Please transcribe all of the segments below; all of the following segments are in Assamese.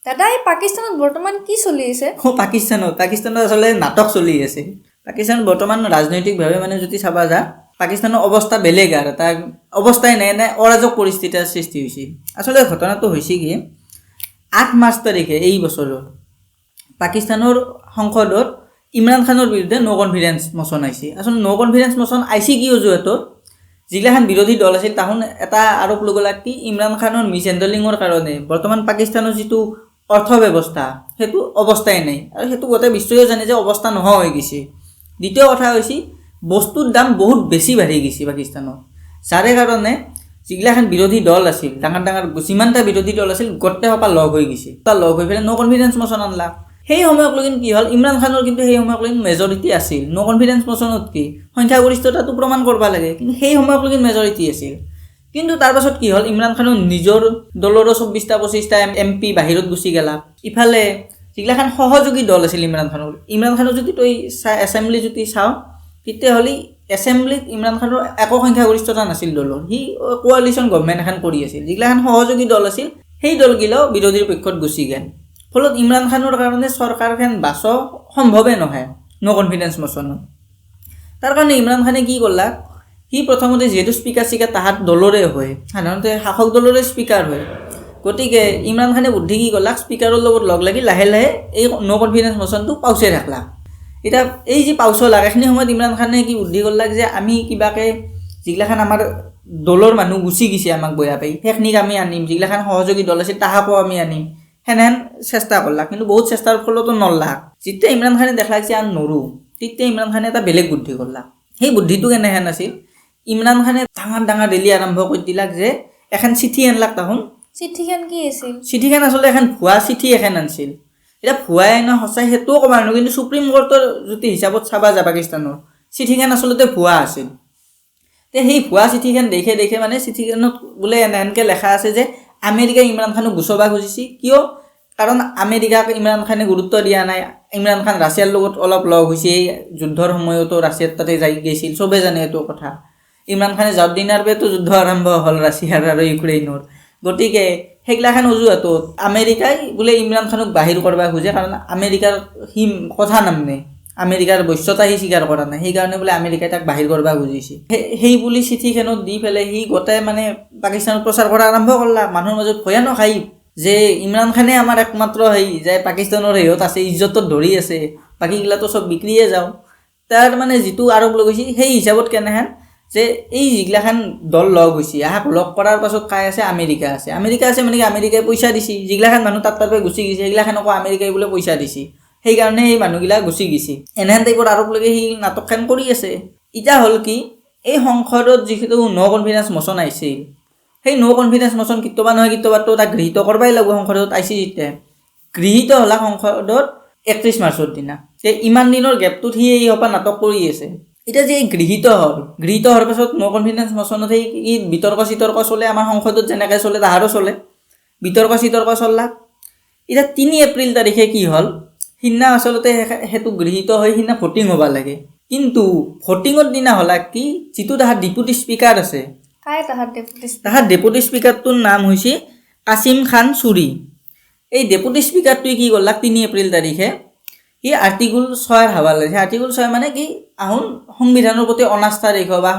দাদা এই পাকিস্তানত বৰ্তমান কি চলি আছে? পাকিস্তানত আসলে নাটক চলি আছে। পাকিস্তান বৰ্তমান ৰাজনৈতিকভাৱে মানে যদি চাবা যা পাকিস্তানৰ অৱস্থা বেলেগ আৰু তাৰ অৱস্থাই নাই অৰাজক পৰিস্থিতিৰ সৃষ্টি হৈছে। আচলতে ঘটনাটো হৈছে কি 8 মাৰ্চ তাৰিখে এই বছৰৰ পাকিস্তানৰ সংসদত ইমৰান খানৰ বিৰুদ্ধে নো কনফিডেন্স মোচন আহিছে। আচলতে নো কনফিডেন্স মোচন আহিছে কি অজুহাতত যিগিলাখান বিৰোধী দল আছিল তাহোন এটা আৰোপ লগলাক কি ইমৰান খানৰ মিছ হেণ্ডলিঙৰ কাৰণে বৰ্তমান পাকিস্তানৰ যিটো অৰ্থ ব্যৱস্থা সেইটো অৱস্থাই নাই আৰু সেইটো গোটেই বিশ্বই জানে যে অৱস্থা নোহোৱা হৈ গৈছে। দ্বিতীয় কথা হৈছে বস্তুৰ দাম বহুত বেছি বাঢ়ি গৈছে পাকিস্তানত, যাৰে কাৰণে যিগিলাখান বিৰোধী দল আছিল ডাঙৰ যিমানটা বিৰোধী দল আছিল গোটেই সোপা লগ হৈ গৈছে। লগ হৈ পেলাই নো কনফিডেন্স মোচন আনলা। সেই সময়ক লগিন কি হ'ল ইমৰান খানৰ কিন্তু সেই সময়ক লগিন মেজৰিটি আছিল। নো কনফিডেন্স মোচনত কি সংখ্যাগৰিষ্ঠতাটো প্ৰমাণ কৰিব লাগে, কিন্তু সেই সময়ক লগিন মেজৰিটি আছিল। কিন্তু তাৰ পাছত কি হ'ল ইমৰান খানৰ নিজৰ দলৰো 24টা MP বাহিৰত গুচি গেলা। ইফালে যিগিলাখান সহযোগী দল আছিল ইমৰান খানৰ যদি তই এছেম্বলি যদি চাওঁ তেতিয়াহ'লে এছেম্বলিত ইমৰান খানৰ একো সংখ্যাগৰিষ্ঠতা নাছিল দলৰ। সি কোৱালিশ্যন গভমেণ্ট এখন কৰি আছিল। যিগিলাখান সহযোগী দল আছিল সেই দলগিলাও বিৰোধীৰ পক্ষত গুচি গ'ল। ফলত ইমৰান খানৰ কাৰণে চৰকাৰখন বাচা সম্ভৱে নহয় নো কনফিডেন্স মোচনত। তাৰ কাৰণে ইমৰান খানে কি কৰলা, সি প্ৰথমতে যিহেতু স্পীকাৰ তাহাঁত দলৰে হয়, সাধাৰণতে শাসক দলৰে স্পীকাৰ হয়, গতিকে ইমৰান খানে বুদ্ধি কি কৰলাক স্পীকাৰৰ লগত লগ লাগি লাহে লাহে এই নো কনফিডেন্স মোচনটো পাউচাই ৰাখলাক। এতিয়া এই যে পাউচলাক এইখিনি সময়ত ইমৰান খানে কি বুদ্ধি কৰলাক যে আমি কিবাকে যিগিলাখান আমাৰ দলৰ মানুহ গুচি গৈছে আমাক বয়া পাই সেইখিনিক আমি আনিম, যিগিলাখান সহযোগী দল আছে তাহাকো আমি আনিম, সেনেহেন চেষ্টা কৰলাক। কিন্তু বহুত চেষ্টাৰ ফলতো নৰলাক। যেতিয়া ইমৰান খানে দেখাক যে আমি নৰো তেতিয়া ইমৰান খানে এটা বেলেগ বুদ্ধি কৰলাক। সেই বুদ্ধিটো কেনেহেন আছিল, ইমৰান খানে ডাঙৰ ৰেলী আৰম্ভ কৰি দিলাক যে এখন চিঠি আনলাক। তাহোন চিঠিখন কি আছিল? চিঠিখন আচলতে এখন ভুৱা চিঠি এখন আনছিল। এতিয়া ভুৱাই না সঁচাই সেইটোও ক'ব নোৱাৰো, কিন্তু সুপ্ৰিম কোৰ্টৰ যদি হিচাপত চাবা যায় পাকিস্তানৰ চিঠিখন আচলতে ভুৱা আছিল। তে সেই ভুৱা চিঠিখন দেখে মানে চিঠিখনত বোলে এনেকৈ লেখা আছে যে আমেৰিকাই ইমৰান খানক গুচাব খুজিছে। কিয়? কাৰণ আমেৰিকাক ইমৰান খানে গুৰুত্ব দিয়া নাই। ইমৰান খান ৰাছিয়াৰ লগত অলপ লগ হৈছে, এই যুদ্ধৰ সময়তো ৰাছিয়াৰ তাতে যাই গৈছিল, চবেই জানে এইটো কথা। ইমৰান খানে যাৱাৰ দিনাৰ পৰাতো যুদ্ধ আৰম্ভ হ'ল ৰাছিয়াৰ আৰু ইউক্ৰেইনৰ। গতিকে সেইগিলাখান অজুহাতত আমেৰিকাই বোলে ইমৰান খানক বাহিৰ কৰিব খোজে, কাৰণ আমেৰিকাৰ সি কথা নামানে, আমেৰিকাৰ বশ্যতা সি স্বীকাৰ কৰা নাই, সেইকাৰণে বোলে আমেৰিকাই তাক বাহিৰ কৰিব খুজিছে। সেই বুলি চিঠিখনত দি পেলাই সি গোটেই মানে পাকিস্তানত প্ৰচাৰ কৰা আৰম্ভ কৰলা। মানুহৰ মাজত ভয়ানক হাঁহি যে ইমৰান খানে আমাৰ একমাত্ৰ যে পাকিস্তানৰ হেৰিত আছে, ইজ্জতত ধৰি আছে, বাকীগিলাটো চব বিক্ৰীয়ে যাওঁ। তাৰ মানে যিটো আৰোপ লগাইছে সেই হিচাপত কেনেহেন যে এই যিগিলাখান দল লগ হৈছে, আহাক লগ কৰাৰ পাছত কাই আছে আমেৰিকা আছে মানে কি আমেৰিকাই পইচা দিছে। যিগিলাখান মানুহ তাৰ পৰা গুচি গৈছে সেইগিলাখানকো আমেৰিকাই বোলে পইচা দিছে, সেইকাৰণে সেই মানুহগিলা গুচি গৈছে। এনেহেন টাইপৰ আৰোপ লগাই সি নাটকখন কৰি আছে। এতিয়া হ'ল কি এই সংসদত যিটো নো কনফিডেন্স মোচন আহিছিল, সেই নো কনফিডেন্স মোচন কেতিয়াবা নহয় কেতিয়াবাতো তাক গৃহীত কৰিবই লাগিব। সংসদত আহিছে যেতিয়া গৃহীত হ'লা সংসদত 31 মাৰ্চৰ দিনা। তে ইমান দিনৰ গেপটোত সি এই সোপা নাটক কৰি আছে। এতিয়া যে গৃহীত হোৱাৰ পাছত নো কনফিডেন্স মোচনত সেই বিতৰ্ক চিতৰ্ক চলে, আমাৰ সংসদত যেনেকৈ চলে তাহাৰো চলে, বিতৰ্ক চিতৰ্ক চললাক। এতিয়া 3 এপ্ৰিল তাৰিখে কি হ'ল, সিদিনা আচলতে সেইটো গৃহীত হৈ সিদিনা ভোটিং হ'ব লাগে। কিন্তু ভোটিঙৰ দিনা হ'লা কি যিটো তাহাৰ ডেপুটি স্পীকাৰ আছে, তাহাৰ ডেপুটি স্পীকাৰটোৰ নাম হৈছে কাছিম খান চুৰি। এই ডেপুটি স্পীকাৰটোৱে কি কৰলাক 3 এপ্ৰিল তাৰিখে সি আৰ্টিকল 6 হাৱা লৈছে। আৰ্টিকল 6 মানে কি আহোন সংবিধানৰ প্ৰতি অনাস্থা দেখুৱা বা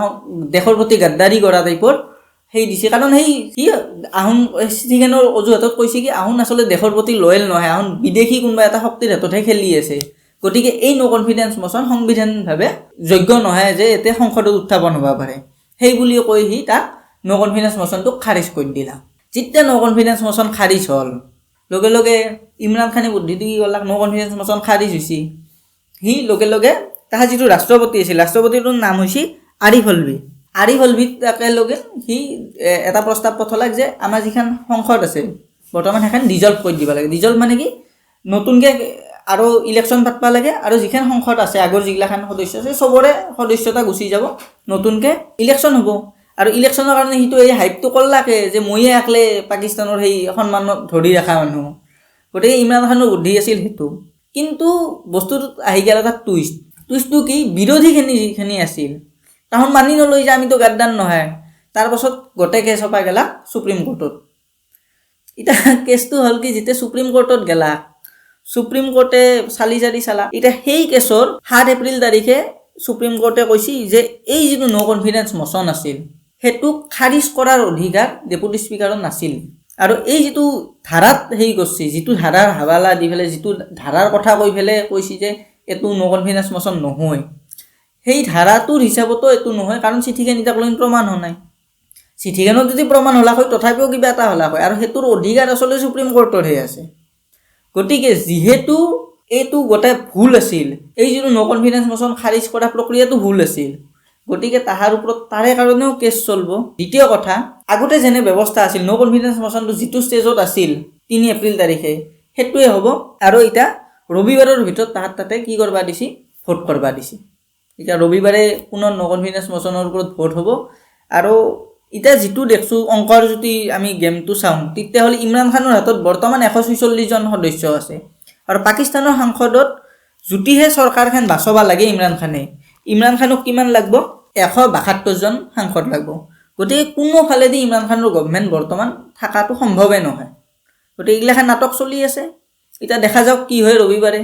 দেশৰ প্ৰতি গাদ্দাৰী কৰা টাইপৰ সেই দিছে। কাৰণ সি আহোন চিঠিখনৰ অজুহাতত কৈছে কি আহোন আচলতে দেশৰ প্ৰতি লয়েল নহয়, আহোন বিদেশী কোনোবা এটা শক্তিৰ হাততহে খেলি আছে। গতিকে এই নো কনফিডেন্স মোচন সংবিধানভাৱে যোগ্য নহয় যে এতে সংসদত উত্থাপন হ'ব পাৰে, সেই বুলি কৈ সি তাক নো কনফিডেন্স মোচনটোক খাৰিজ কৰি দিলা। যেতিয়া নো কনফিডেন্স মোচন খাৰিজ হ'ল লগে লগে ইমৰান খানে বুদ্ধিটো কি কৰলাক, নো কনফিডেন্স মোচন খাৰিজ হৈছে, সি লগে লগে তাহাৰ যিটো ৰাষ্ট্ৰপতি আছিল, ৰাষ্ট্ৰপতিটোৰ নাম হৈছে আৰিফ আলভি একেলগে সি এটা প্ৰস্তাৱ পঠালাক যে আমাৰ যিখন সংসদ আছে বৰ্তমান সেইখন ডিজলভ কৰি দিব লাগে। ডিজলভ মানে কি নতুনকৈ আৰু ইলেকশ্যন পাতিব লাগে, আৰু যিখন সংসদ আছে আগৰ যিগিলাখান সদস্য আছে চবৰে সদস্যতা গুচি যাব, নতুনকৈ ইলেকশ্যন হ'ব। আৰু ইলেকশ্যনৰ কাৰণে সিটো এই হাইপটো কৰলাকে যে ময়ে একলে পাকিস্তানৰ সেই সন্মানত ধৰি ৰখা মানুহ। গতিকে ইমৰান খানৰ বুদ্ধি আছিল সেইটো। কিন্তু বস্তুটোত আহি গ'ল এটা টুইষ্টটো কি বিৰোধীখিনি যিখিনি আছিল তাহোন মানি নলয় যে আমিতো গাদ্দাৰ নহয়। তাৰপাছত গোটেই কেছ চপাই গেলা সুপ্ৰিম কোৰ্টত। এতিয়া কেছটো হ'ল কি যেতিয়া সুপ্ৰিম কোৰ্টত গেলা সুপ্ৰিম কোৰ্টে চালা এতিয়া সেই কেছৰ 7 এপ্ৰিল তাৰিখে সুপ্ৰিম কোৰ্টে কৈছি যে এই যিটো নো কনফিডেন্স মোচন আছিল হেতুক খাৰিজ কৰাৰ অধিকাৰ ডেপুটি স্পিকাৰৰ নাছিল আৰু এই যিটো ধাৰাত হেই কৰছি যিটো ধাৰাৰ হাৱালা দি ফেলে যিটো ধাৰাৰ কথা কৈ ফেলে কৈছি যে এটো নো কনফিডেন্স মোচন নহয় সেই ধাৰাটোৰ হিচাপতো এটো নহয় কাৰণ চিঠিখন ইতাকলৈন প্ৰমাণ হোৱা নাই চিঠিখনত যদি প্ৰমাণ হলা হয় তথাপিও কিবা এটা হলা হয় আৰু হেতুৰ অধিকাৰ আসলে সুপ্ৰিম কোৰ্টৰ হে আছে গতিকে যেহেতু এইটো গোটাই ভুল আছিল এই যিটো নো কনফিডেন্স মোচন খাৰিজ কৰা প্ৰক্ৰিয়াটো ভুল আছিল গতিকে তাহাৰ ওপৰত তাৰে কাৰণেও কেছ চলব দ্বিতীয় কথা আগতে যেনে ব্যৱস্থা আছিল নো কনফিডেন্স মোচনটো যিটো ষ্টেজত আছিল 3 এপ্ৰিল তাৰিখে হেতুৱে হ'ব আৰু এটা ৰবিবাৰৰ ভিতৰত তাহাত তাতে কি কৰবা দিছি ভোট কৰবা দিছি এতিয়া ৰবিবাৰে পুনৰ নো কনফিডেন্স মোচনৰ ওপৰত ভোট হ'ব আৰু ইটা যিটো দেখছো অংকৰ যদি আমি গেমটো চাওঁ তেতিয়া হলি ইমৰান খানৰ হাতত বৰ্তমান 146 জন সদস্য আছে আৰু পাকিস্তানৰ সংসদত যুটিহে চৰকাৰখন বাছবা লাগে ইমৰান খানক কিমান লাগব 172 জন সাংসদ লাগব গতিকে কোনো ফালেদি ইমৰান খানৰ গভৰ্ণমেণ্ট বৰ্তমান থাকাটো সম্ভৱে নহয় গতিকে ইগলাখান নাটক চলি আছে এটা দেখা যাওক কি হয় ৰবিবাৰে